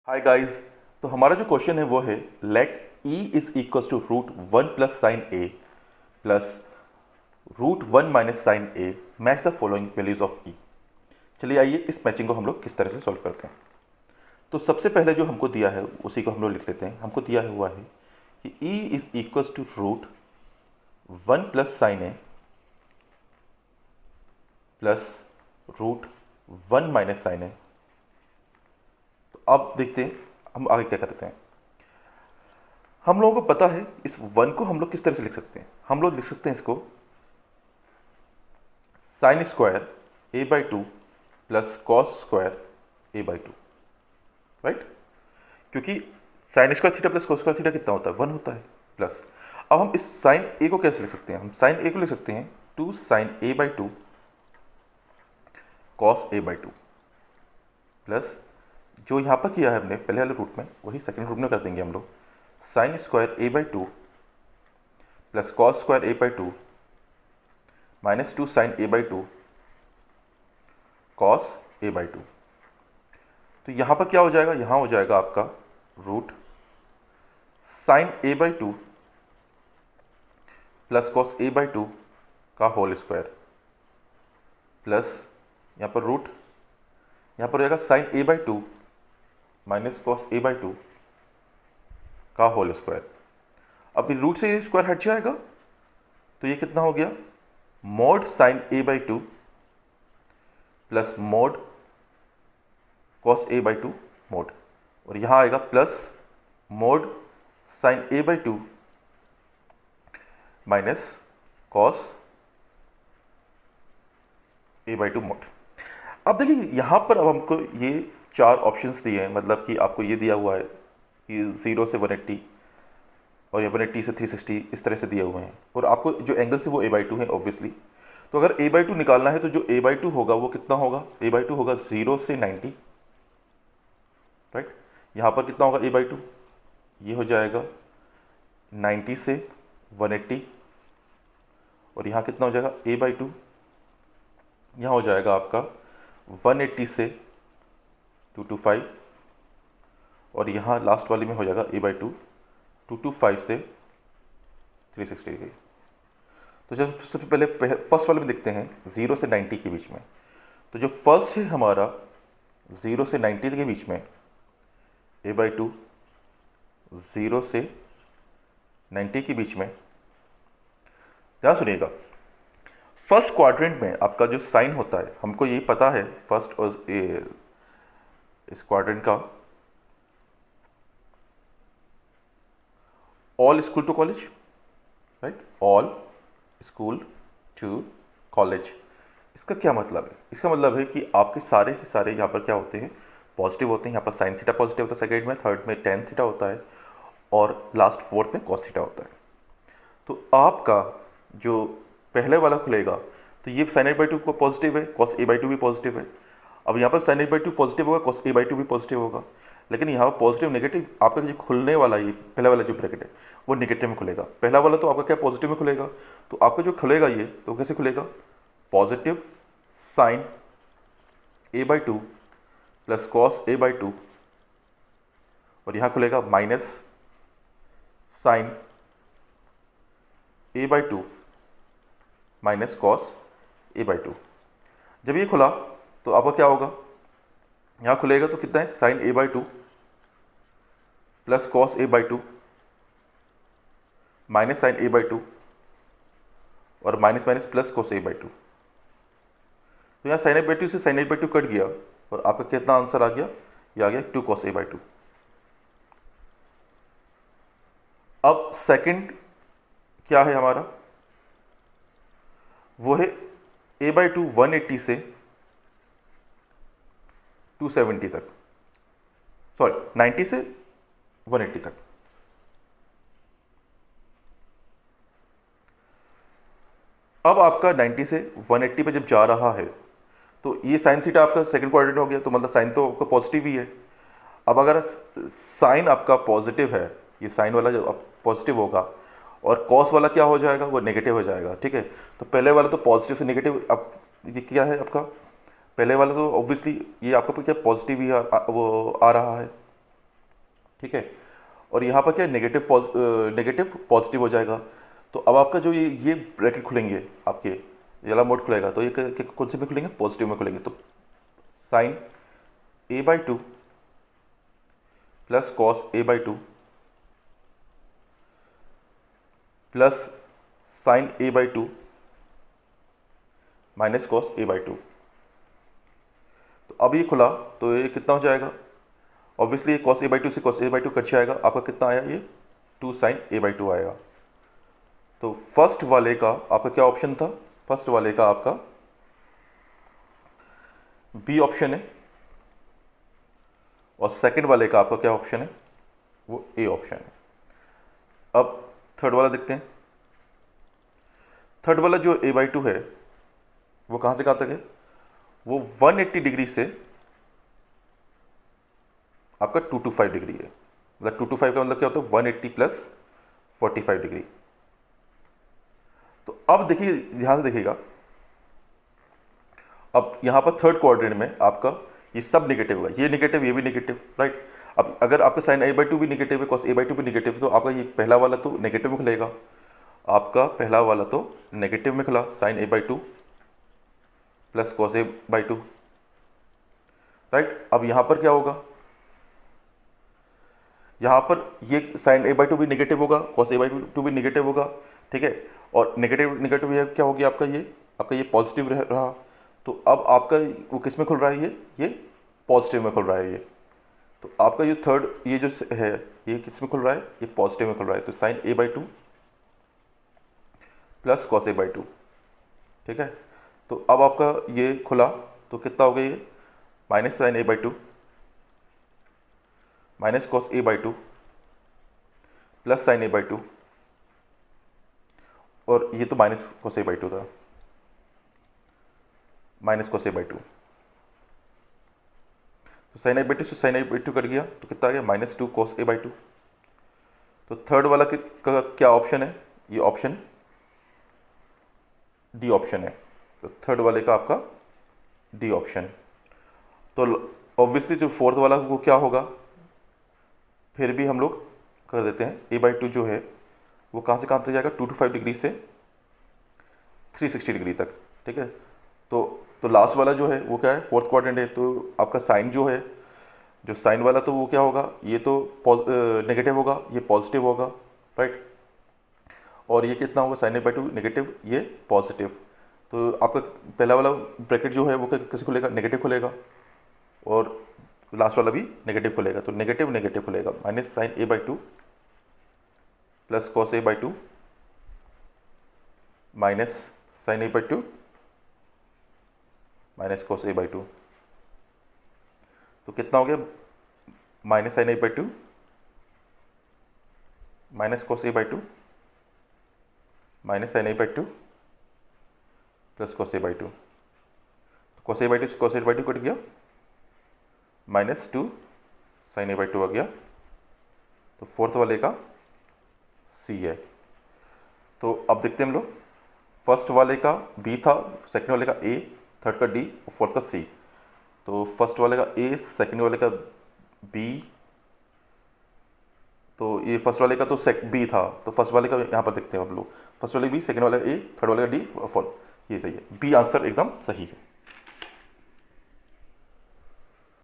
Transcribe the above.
Hi guys. तो हमारा जो क्वेश्चन है वो है let e is equal to root one plus sine A plus root one minus sine a match the following values of e। चलिए आइए इस मैचिंग को हम लोग किस तरह से सॉल्व करते हैं। तो सबसे पहले जो हमको दिया है उसी को हम लोग लिख लेते हैं। हमको दिया हुआ है कि e is equal to root one plus sine A plus root one minus sine A. तो अब देखते हैं हम आगे क्या करते हैं। हम लोगों को पता है इस वन को हम लोग किस तरह से लिख सकते हैं। हम लोग लिख सकते हैं इसको sine square A by two plus cos square A by two, right. क्योंकि sine square theta plus cos square theta कितना होता है, वन होता है। प्लस अब हम इस साइन ए को कैसे लिख सकते हैं, हम साइन ए को लिख सकते हैं two sine A by two cos A by two plus जो यहाँ पर किया है हमने पहले वाले रूट में वही सेकंड रूट में कर देंगे हम लोग। Sine square A by two plus cos square A by two minus two sine A by two cos A by two. तो यहाँ पर क्या हो जाएगा, यहाँ हो जाएगा आपका root sine A by two plus cos A by two का होल स्क्वायर प्लस यहाँ पर रूट, यहाँ पर हो जाएगा sine A by two minus cos A by two का होल स्क्वायर। अब रूट से ये स्क्वायर हट जाएगा तो ये कितना हो गया, mod sine A by two plus mod cos A by two mod, और यहाँ आएगा plus mod sine A by two minus cos A by two mod. अब देखिए यहाँ पर अब हमको ये चार ऑप्शंस दिए हैं, मतलब कि आपको ये दिया हुआ है कि 0 से 180 और ये 180 से 360 इस तरह से दिए हुए हैं, और आपको जो एंगल से वो a बाई टू है ऑब्वियसली। तो अगर a बाई टू निकालना है तो जो a बाई टू होगा वो कितना होगा, a बाई टू होगा 0 से 90, राइट। यहाँ पर कितना होगा a बाई टू, ये हो जाएगा 90 से 180, और यहाँ कितना हो जाएगा a बाई टू, यहाँ हो जाएगा आपका 180 से 225, और यहाँ लास्ट वाली में हो जाएगा a बाई टू 225 से 360 डिग्री। तो जब सबसे पहले फर्स्ट वाले में देखते हैं 0 से 90 के बीच में, तो जो फर्स्ट है हमारा 0 से 90 के बीच में a बाई टू 0 से 90 के बीच में, ध्यान सुनिएगा। फर्स्ट क्वाड्रेंट में आपका जो साइन होता है, हमको ये पता है फर्स्ट और इस क्वाड्रेंट का all school to college, right, all school to college. इसका क्या मतलब है, इसका मतलब है कि आपके सारे के सारे यहाँ पर क्या होते हैं, पॉजिटिव होते हैं। यहाँ पर साइन थीटा पॉजिटिव होता है सेकेंड में, थर्ड में टेन थीटा होता है, और लास्ट फोर्थ में कॉस थीटा होता है। तो आपका जो पहले वाला खुलेगा तो ये साइन ए बाई टू को पॉजिटिव है, कॉस ए बाई टू भी पॉजिटिव है। अब यहाँ पर sine A by two positive होगा, कॉस ए बाई टू भी पॉजिटिव होगा, लेकिन यहाँ पर पॉजिटिव नेगेटिव आपका जो खुलने वाला ये पहला वाला जो ब्रैकेट है वो नेगेटिव में खुलेगा। पहला वाला तो आपका क्या पॉजिटिव में खुलेगा, तो आपका जो खुलेगा ये तो कैसे खुलेगा, positive sine A by two plus cos A by two, और यहाँ खुलेगा minus sine A by two minus cos A by two. जब ये खुला तो आपका क्या होगा, यहाँ खुलेगा तो कितना है, sine A by two plus cos A by two minus sine A by two, और minus minus plus cos A by two. तो यहाँ साइन ए बाई टू से sine A by two cut गया, और आपका कितना आंसर आ गया, ये आ गया 2 कॉस ए बाई टू। अब सेकंड क्या है हमारा, वो है a बाई टू 180 से 270 तक, सॉरी 90 से 180 तक। अब आपका 90 से 180 पे जब जा रहा है तो ये साइन थीटा आपका सेकंड क्वाड्रेंट हो गया, तो मतलब साइन तो आपका पॉजिटिव ही है। अब अगर साइन आपका पॉजिटिव है, ये साइन वाला जब पॉजिटिव होगा और कॉस वाला क्या हो जाएगा, वो नेगेटिव हो जाएगा, ठीक है। तो पहले वाला तो पॉजिटिव से नेगेटिव, अब ये क्या है आपका, पहले वाला तो ऑब्वियसली ये आपका क्या पॉजिटिव ही वो आ रहा है, ठीक है। और यहाँ पर क्या नेगेटिव नेगेटिव पॉजिटिव हो जाएगा। तो अब आपका जो ये ब्रैकेट खुलेंगे आपके, ये वाला मोड खुलेगा, तो ये कौन से में खुलेंगे, पॉजिटिव में खुलेंगे। तो sine a/2 plus cos a/2 plus sine a/2 minus cos a/2। तो अब ये खुला तो ये कितना हो जाएगा, ऑब्वियसली ये कॉस a/2 से कॉस a/2 कट जाएगा, आपका कितना आया, ये 2 साइन a/2 आएगा। तो फर्स्ट वाले का आपका क्या ऑप्शन था, फर्स्ट वाले का आपका बी ऑप्शन है, और सेकंड वाले का आपका क्या ऑप्शन है, वो ए ऑप्शन है। अब थर्ड वाला देखते हैं। थर्ड वाला जो a/2 है वो कहाँ से कहाँ तक है, वो 180 डिग्री से आपका 225 डिग्री है। मतलब 225 का मतलब क्या होता है, 180 प्लस 45 डिग्री। तो अब देखिए, ध्यान से देखिएगा, अब यहाँ पर थर्ड क्वाड्रेंट में आपका ये सब नेगेटिव होगा, ये नेगेटिव, ये भी नेगेटिव, राइट। अब अगर आपका साइन a/2 भी नेगेटिव है, कॉस a/2 भी नेगेटिव है, तो आपका ये पहला वाला तो नेगेटिव में खुलेगा, आपका पहला वाला तो नेगेटिव में खुला, sign a/2 plus cos a/2, right. अब यहाँ पर क्या होगा, यहाँ पर ये साइन a/2 भी नेगेटिव होगा, कॉस a/2 भी नेगेटिव होगा, ठीक है। और नेगेटिव नेगेटिव ये क्या हो गया, आपका ये पॉजिटिव रहा। तो अब आपका वो किस में खुल रहा है, ये पॉजिटिव में खुल रहा है ये। तो आपका ये थर्ड ये जो है ये किस में खुल रहा है, ये पॉजिटिव में खुल रहा है। तो sine a/2 plus cos a/2, ठीक है। तो अब आपका ये खुला तो कितना हो गया, ये minus sine a/2 minus cos a/2 plus sine a/2, और ये तो माइनस कॉस a/2 था, माइनस कॉस a/2। तो साइन a/2 से साइन a/2 कट गया तो कितना आ गया, -2 कॉस a/2। तो थर्ड वाला का क्या ऑप्शन है, ये ऑप्शन डी ऑप्शन है। तो थर्ड वाले का आपका डी ऑप्शन। तो ऑब्वियसली जो फोर्थ वाला वो क्या होगा, फिर भी हम लोग कर देते हैं, a/2 जो है वो कहाँ से कहाँ तक जाएगा, 225 डिग्री से 360 डिग्री तक, ठीक है। तो लास्ट वाला जो है वो क्या है, फोर्थ क्वाड्रेंट है। तो आपका साइन जो है, जो साइन वाला तो वो क्या होगा, ये तो नेगेटिव होगा, ये पॉजिटिव होगा, राइट। और ये कितना होगा, साइन a/2 नेगेटिव, ये पॉजिटिव। तो आपका पहला वाला ब्रैकेट जो है वो कैसे खुलेगा, नेगेटिव खुलेगा, और लास्ट वाला भी नेगेटिव खुलेगा। तो नेगेटिव नेगेटिव खुलेगा, minus sine a/2 plus cos a/2 minus sine a/2 minus cos a/2। तो कितना हो गया, minus sine a/2 minus cos a/2 minus sine a/2 plus cos a/2। Cos a/2 से कॉस a/2 कट गया, -2 sign a/2 आ गया। तो fourth वाले का सी है। तो अब देखते हैं हम लोग, फर्स्ट वाले का बी था, सेकंड वाले का ए, थर्ड का डी और फोर्थ का सी। तो फर्स्ट वाले का ए, सेकंड वाले का बी, तो ये फर्स्ट वाले का तो बी था, तो फर्स्ट वाले का यहाँ पर देखते हैं हम लोग, फर्स्ट वाले बी, सेकंड वाले ए, थर्ड वाले का डी और फोर्थ, ये सही है, बी आंसर एकदम सही है।